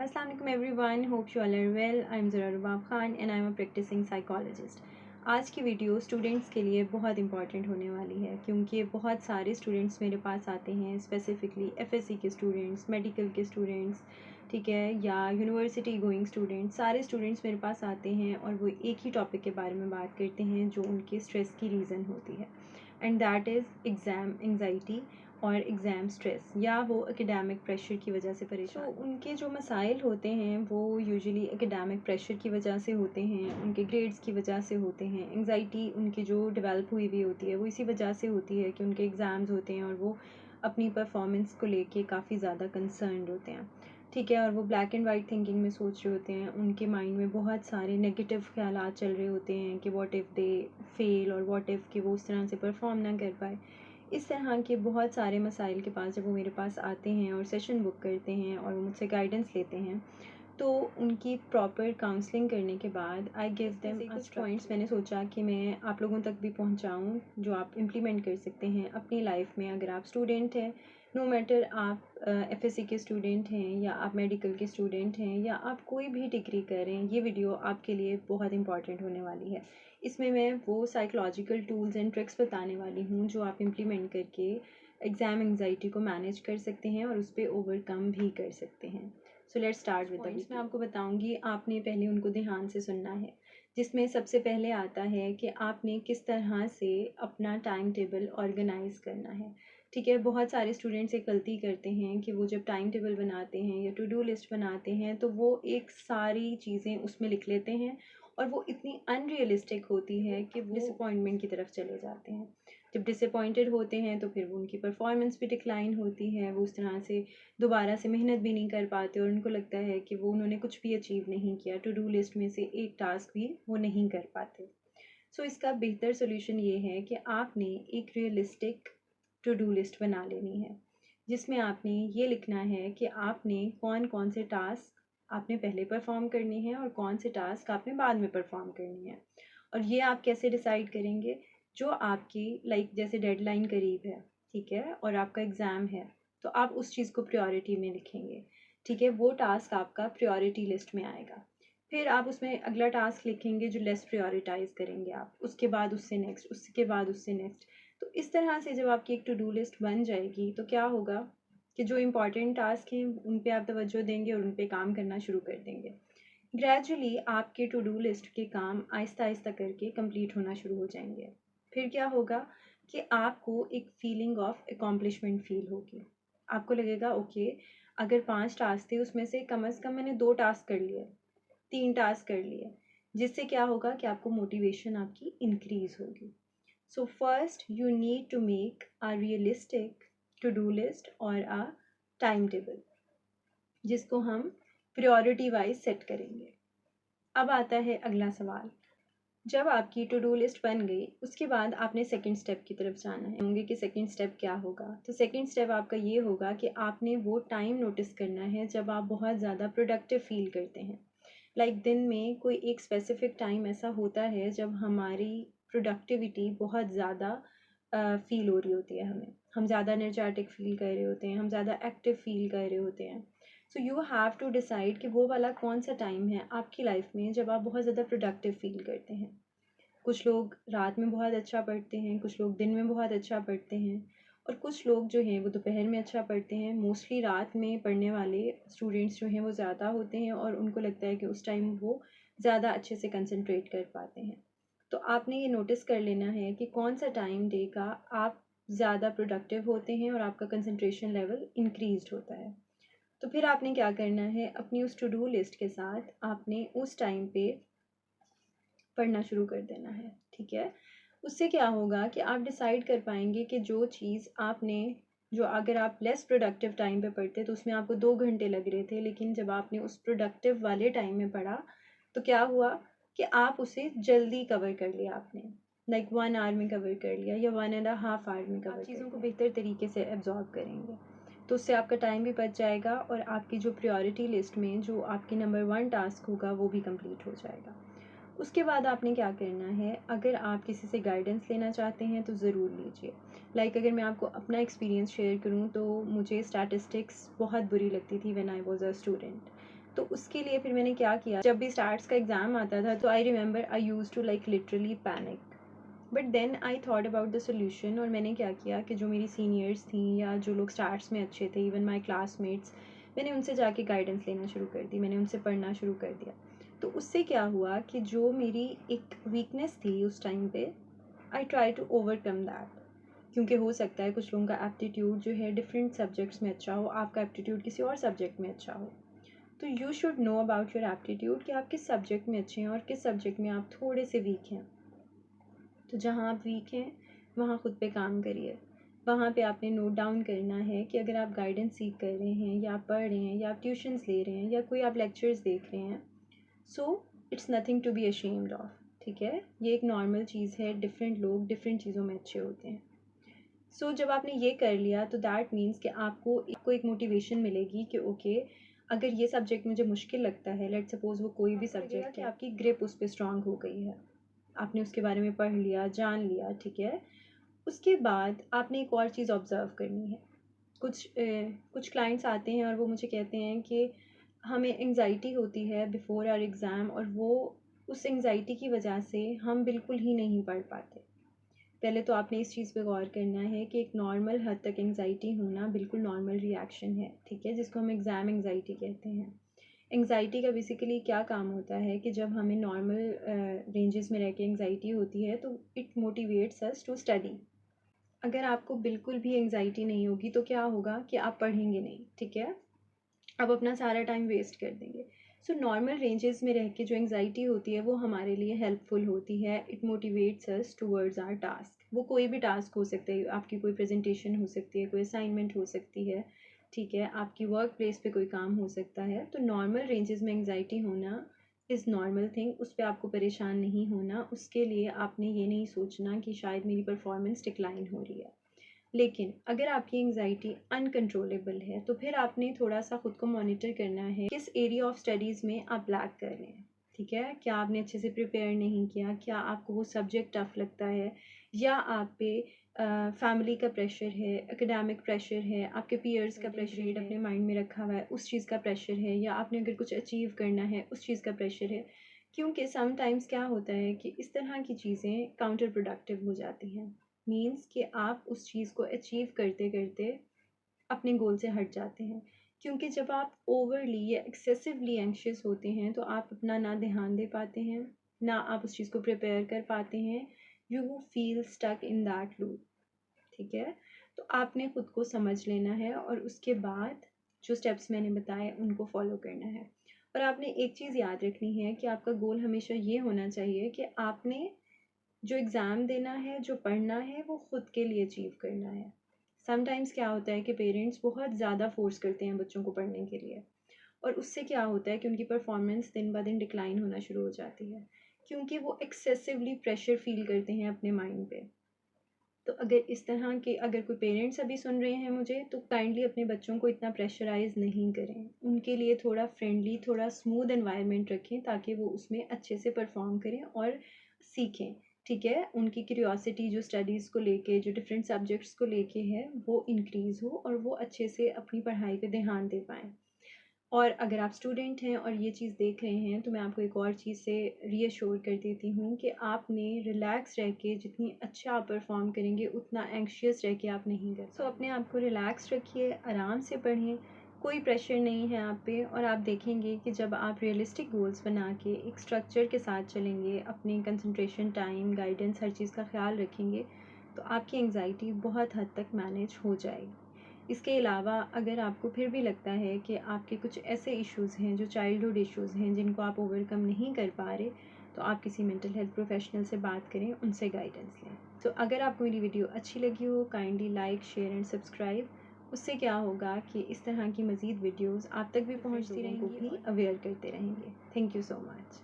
Assalamu alaikum everyone. Hope you all are well. I am Zara Rubab Khan and I am a practicing psychologist. आज की video students के लिए बहुत important होने वाली है क्योंकि बहुत सारे स्टूडेंट्स मेरे पास आते हैं, स्पेसिफिकली एफएससी के स्टूडेंट्स, मेडिकल के स्टूडेंट्स, ठीक है, या यूनिवर्सिटी गोइंग स्टूडेंट्स। सारे स्टूडेंट्स मेरे पास आते हैं और वो एक ही टॉपिक के बारे में बात करते हैं जो उनके स्ट्रेस की रीज़न होती है, and that is exam anxiety और एग्ज़ाम स्ट्रेस, या वो एकेडमिक प्रेशर की वजह से परेशान। तो उनके जो मसाइल होते हैं वो यूजुअली एकेडमिक प्रेशर की वजह से होते हैं, उनके ग्रेड्स की वजह से होते हैं। एंग्जाइटी उनकी जो डेवलप हुई हुई होती है वो इसी वजह से होती है कि उनके एग्ज़ाम्स होते हैं और वो अपनी परफॉर्मेंस को लेके काफ़ी ज़्यादा कंसर्न्ड होते हैं, ठीक है, और वो ब्लैक एंड वाइट थिंकिंग में सोच रहे होते हैं। उनके माइंड में बहुत सारे नेगेटिव ख्यालात चल रहे होते हैं कि व्हाट इफ़ दे फेल और व्हाट इफ़ कि वो उस तरह से परफॉर्म ना कर पाए। इस तरह के बहुत सारे मसाइल के पास जब वो मेरे पास आते हैं और सेशन बुक करते हैं और मुझसे गाइडेंस लेते हैं, तो उनकी प्रॉपर काउंसलिंग करने के बाद आई गिव देम कुछ पॉइंट्स मैंने सोचा कि मैं आप लोगों तक भी पहुंचाऊं जो आप इम्प्लीमेंट कर सकते हैं अपनी लाइफ में। अगर आप स्टूडेंट हैं, नो मैटर आप एफएससी के स्टूडेंट हैं या आप मेडिकल के स्टूडेंट हैं या आप कोई भी डिग्री कर रहे हैं, ये वीडियो आपके लिए बहुत इंपॉर्टेंट होने वाली है। इसमें मैं वो साइकोलॉजिकल टूल्स एंड ट्रिक्स बताने वाली हूँ जो आप इम्प्लीमेंट करके एग्ज़ाम एंग्जाइटी को मैनेज कर सकते हैं और उस पर ओवरकम भी कर सकते हैं। So let's start with points. मैं आपको बताऊंगी, आपने पहले उनको ध्यान से सुनना है, जिसमें सबसे पहले आता है कि आपने किस तरह से अपना टाइम टेबल ऑर्गेनाइज करना है, ठीक है। बहुत सारे स्टूडेंट्स एक गलती करते हैं कि वो जब टाइम टेबल बनाते हैं या टू डू लिस्ट बनाते हैं तो वो एक सारी चीज़ें उसमें लिख लेते हैं और वो इतनी अनरियलिस्टिक होती है कि वो डिसअपॉइंटमेंट की तरफ चले जाते हैं। जब डिसअपॉइंटेड होते हैं तो फिर वो उनकी परफॉर्मेंस भी डिक्लाइन होती है, वो उस तरह से दोबारा से मेहनत भी नहीं कर पाते और उनको लगता है कि वो उन्होंने कुछ भी अचीव नहीं किया, टू डू लिस्ट में से एक टास्क भी वो नहीं कर पाते। सो इसका बेहतर सोल्यूशन ये है कि आपने एक रियलिस्टिक टू डू लिस्ट बना लेनी है, जिसमें आपने ये लिखना है कि आपने कौन कौन से टास्क आपने पहले परफॉर्म करने हैं और कौन से टास्क आपने बाद में परफॉर्म करने हैं। और ये आप कैसे डिसाइड करेंगे? जो आपकी जैसे डेडलाइन करीब है, ठीक है, और आपका एग्ज़ाम है, तो आप उस चीज़ को प्रायोरिटी में लिखेंगे, ठीक है, वो टास्क आपका प्रायोरिटी लिस्ट में आएगा। फिर आप उसमें अगला टास्क लिखेंगे जो लेस प्रायोरिटाइज करेंगे आप, उसके बाद उससे नेक्स्ट, उसके बाद उससे नेक्स्ट। तो इस तरह से जब आपकी एक टू डू लिस्ट बन जाएगी तो क्या होगा कि जो इम्पॉर्टेंट टास्क हैं उन पे आप तवज्जो देंगे और उन पे काम करना शुरू कर देंगे। ग्रेजुअली आपके टू डू लिस्ट के काम आहिस्ता आहिस्ता करके कंप्लीट होना शुरू हो जाएंगे। फिर क्या होगा कि आपको एक फीलिंग ऑफ अकॉम्प्लिशमेंट फील होगी। आपको लगेगा ओके, अगर 5 टास्क थे उसमें से कम मैंने 2 टास्क कर लिए, 3 टास्क कर लिए, जिससे क्या होगा कि आपको मोटिवेशन आपकी इंक्रीज होगी। So first you need to make a realistic to do list और अ टाइम टेबल, जिसको हम प्रायोरिटी वाइज सेट करेंगे। अब आता है अगला सवाल। जब आपकी टू डू लिस्ट बन गई उसके बाद आपने सेकंड स्टेप की तरफ जाना है। होंगे कि सेकंड स्टेप क्या होगा, तो सेकंड स्टेप आपका ये होगा कि आपने वो टाइम नोटिस करना है जब आप बहुत ज़्यादा प्रोडक्टिव फील करते हैं। दिन में कोई एक स्पेसिफिक टाइम ऐसा होता है जब हमारी प्रोडक्टिविटी बहुत ज़्यादा फील हो रही होती है, हम ज़्यादा एनर्जेटिक फील कर रहे होते हैं, हम ज़्यादा एक्टिव फील कर रहे होते हैं। So you have to decide कि वो वाला कौन सा टाइम है आपकी लाइफ में जब आप बहुत ज़्यादा प्रोडक्टिव फील करते हैं। कुछ लोग रात में बहुत अच्छा पढ़ते हैं, कुछ लोग दिन में बहुत अच्छा पढ़ते हैं, और कुछ लोग जो हैं वो दोपहर में अच्छा पढ़ते हैं। मोस्टली रात में पढ़ने वाले स्टूडेंट्स जो हैं वो ज़्यादा होते हैं और उनको लगता है कि उस टाइम वो ज़्यादा अच्छे से कंसंट्रेट कर पाते हैं। तो आपने ये नोटिस कर लेना है कि कौन सा टाइम डे का आप ज़्यादा प्रोडक्टिव होते हैं और आपका कंसंट्रेशन लेवल इंक्रीज होता है। तो फिर आपने क्या करना है, अपनी उस टू डू लिस्ट के साथ आपने उस टाइम पे पढ़ना शुरू कर देना है, ठीक है। उससे क्या होगा कि आप डिसाइड कर पाएंगे कि जो चीज़ आपने, जो अगर आप लेस प्रोडक्टिव टाइम पे पढ़ते तो उसमें आपको 2 घंटे लग रहे थे, लेकिन जब आपने उस प्रोडक्टिव वाले टाइम में पढ़ा तो क्या हुआ कि आप उसे जल्दी कवर कर लिया आपने, 1 आवर में कवर कर लिया या 1.5 आवर में कवर। चीज़ों को बेहतर तरीके से एब्जॉर्ब करेंगे तो उससे आपका टाइम भी बच जाएगा और आपकी जो प्रायोरिटी लिस्ट में जो आपकी नंबर 1 टास्क होगा वो भी कंप्लीट हो जाएगा। उसके बाद आपने क्या करना है, अगर आप किसी से गाइडेंस लेना चाहते हैं तो ज़रूर लीजिए। अगर मैं आपको अपना एक्सपीरियंस शेयर करूं तो मुझे स्टैटिस्टिक्स बहुत बुरी लगती थी when I was a student. तो उसके लिए फिर मैंने क्या किया, जब भी स्टार्ट्स का एग्ज़ाम आता था तो I remember I use to like literally panic, but then I thought about the solution. और मैंने क्या किया कि जो मेरी सीनियर्स थी या जो लोग स्टार्ट्स में अच्छे थे, इवन माई क्लासमेट्स, मैंने उनसे जाके गाइडेंस लेना शुरू कर दी, मैंने उनसे पढ़ना शुरू कर दिया। तो उससे क्या हुआ कि जो मेरी एक वीकनेस थी उस टाइम पे, I try to overcome that. क्योंकि हो सकता है कुछ लोगों का एप्टीट्यूड जो है डिफरेंट सब्जेक्ट्स में अच्छा हो, आपका एप्टीट्यूड किसी और सब्जेक्ट में अच्छा हो। तो you should know about your aptitude कि आप किस सब्जेक्ट में अच्छे हैं और किस सब्जेक्ट में आप थोड़े से वीक हैं। तो जहाँ आप वीक हैं वहाँ ख़ुद पे काम करिए। वहाँ पे आपने नोट डाउन करना है कि अगर आप गाइडेंस सीख कर रहे हैं या आप पढ़ रहे हैं या आप ट्यूशन्स ले रहे हैं या कोई आप लेक्चर्स देख रहे हैं, so it's nothing to be ashamed of. ठीक है, ये एक नॉर्मल चीज़ है, डिफरेंट लोग डिफरेंट चीज़ों में अच्छे होते हैं। सो जब आपने ये कर लिया तो दैट मीन्स कि आपको एक मोटिवेशन मिलेगी कि ओके, अगर ये सब्जेक्ट मुझे मुश्किल लगता है, लेट सपोज़ वो कोई भी सब्जेक्ट है, आपकी ग्रिप उस पर स्ट्रांग हो गई है, आपने उसके बारे में पढ़ लिया, जान लिया। ठीक है, उसके बाद आपने एक और चीज़ ऑब्ज़र्व करनी है। कुछ क्लाइंट्स आते हैं और वो मुझे कहते हैं कि हमें एंग्ज़ाइटी होती है बिफ़ोर आवर एग्ज़ाम, और वो उस एंग्ज़ाइटी की वजह से हम बिल्कुल ही नहीं पढ़ पाते। पहले तो आपने इस चीज़ पे गौर करना है कि एक नॉर्मल हद तक एंग्ज़ाइटी होना बिल्कुल नॉर्मल रिएक्शन है। ठीक है, जिसको हम एग्ज़ाम एंग्ज़ाइटी कहते हैं। एंग्ज़ाइटी का बेसिकली क्या काम होता है कि जब हमें नॉर्मल रेंजेस में रह के एंग्ज़ाइटी होती है तो it motivates us to study. अगर आपको बिल्कुल भी एंग्ज़ाइटी नहीं होगी तो क्या होगा कि आप पढ़ेंगे नहीं। ठीक है, आप अपना सारा टाइम वेस्ट कर देंगे। सो नॉर्मल रेंजेस में रह के जो एंग्ज़ाइटी होती है वो हमारे लिए हेल्पफुल होती है। It motivates us towards our task. वो कोई भी टास्क हो सकता है, आपकी कोई प्रेजेंटेशन हो सकती है, कोई असाइनमेंट हो सकती है। ठीक है, आपकी वर्क प्लेस पे कोई काम हो सकता है। तो नॉर्मल रेंजेस में एंग्ज़ाइटी होना इज़ नॉर्मल थिंग, उस पर आपको परेशान नहीं होना। उसके लिए आपने ये नहीं सोचना कि शायद मेरी परफॉर्मेंस डिक्लाइन हो रही है। लेकिन अगर आपकी एंग्ज़ाइटी अनकंट्रोलेबल है तो फिर आपने थोड़ा सा ख़ुद को मॉनिटर करना है किस एरिया ऑफ स्टडीज़ में आप लैग कर रहे हैं। ठीक है, क्या आपने अच्छे से प्रिपेयर नहीं किया, क्या आपको वो सब्जेक्ट टफ लगता है, या आप पे फैमिली का प्रेशर है, एकेडमिक प्रेशर है, आपके पीयर्स का प्रेशर अपने माइंड में रखा हुआ है, उस चीज़ का प्रेशर है, या आपने अगर कुछ अचीव करना है उस चीज़ का प्रेशर है। क्योंकि समटाइम्स क्या होता है कि इस तरह की चीज़ें काउंटर प्रोडक्टिव हो जाती हैं। मीन्स कि आप उस चीज़ को अचीव करते करते अपने गोल से हट जाते हैं। क्योंकि जब आप ओवरली या एक्सेसिवली एंग्शियस होते हैं तो आप अपना ना ध्यान दे पाते हैं, ना आप उस चीज़ को प्रिपेयर कर पाते हैं। You feel stuck in that loop. ठीक है, तो आपने ख़ुद को समझ लेना है और उसके बाद जो स्टेप्स मैंने बताए उनको फॉलो करना है। और आपने एक चीज़ याद रखनी है कि आपका गोल हमेशा ये होना चाहिए कि आपने जो एग्ज़ाम देना है, जो पढ़ना है, वो ख़ुद के लिए अचीव करना है। समटाइम्स क्या होता है कि पेरेंट्स बहुत ज़्यादा फोर्स करते हैं बच्चों को पढ़ने के लिए, और उससे क्या होता है कि उनकी परफॉर्मेंस दिन ब दिन डिक्लाइन होना शुरू हो जाती है, क्योंकि वो एक्सेसिवली प्रेशर फील करते हैं अपने माइंड पे। तो अगर कोई पेरेंट्स अभी सुन रहे हैं मुझे, तो काइंडली अपने बच्चों को इतना प्रेशराइज़ नहीं करें। उनके लिए थोड़ा फ्रेंडली, थोड़ा स्मूथ एनवायरनमेंट रखें ताकि वो उसमें अच्छे से परफॉर्म करें और सीखें। ठीक है, उनकी क्यूरियोसिटी जो स्टडीज़ को लेके, जो डिफरेंट सब्जेक्ट्स को लेके है, वो इंक्रीज़ हो और वो अच्छे से अपनी पढ़ाई पे ध्यान दे पाएँ। और अगर आप स्टूडेंट हैं और ये चीज़ देख रहे हैं तो मैं आपको एक और चीज़ से रीअश्योर कर देती हूँ कि आपने रिलैक्स रह के जितनी अच्छा आप परफॉर्म करेंगे उतना एंग्शियस रह के आप नहीं कर। सो अपने आप को रिलैक्स रखिए, आराम से पढ़ें, कोई प्रेशर नहीं है आप पे। और आप देखेंगे कि जब आप रियलिस्टिक गोल्स बना के एक स्ट्रक्चर के साथ चलेंगे, अपनी कंसंट्रेशन, टाइम, गाइडेंस, हर चीज़ का ख्याल रखेंगे, तो आपकी एंग्ज़ाइटी बहुत हद तक मैनेज हो जाएगी। इसके अलावा अगर आपको फिर भी लगता है कि आपके कुछ ऐसे इश्यूज़ हैं जो चाइल्डहुड इश्यूज़ हैं जिनको आप ओवरकम नहीं कर पा रहे, तो आप किसी मेंटल हेल्थ प्रोफेशनल से बात करें, उनसे गाइडेंस लें। तो अगर आपको मेरी वीडियो अच्छी लगी हो, kindly like, share and subscribe. उससे क्या होगा कि इस तरह की मज़ीद वीडियोज़ आप तक भी पहुँचती रहेंगी, भी अवेयर करते रहेंगे। Thank you so much.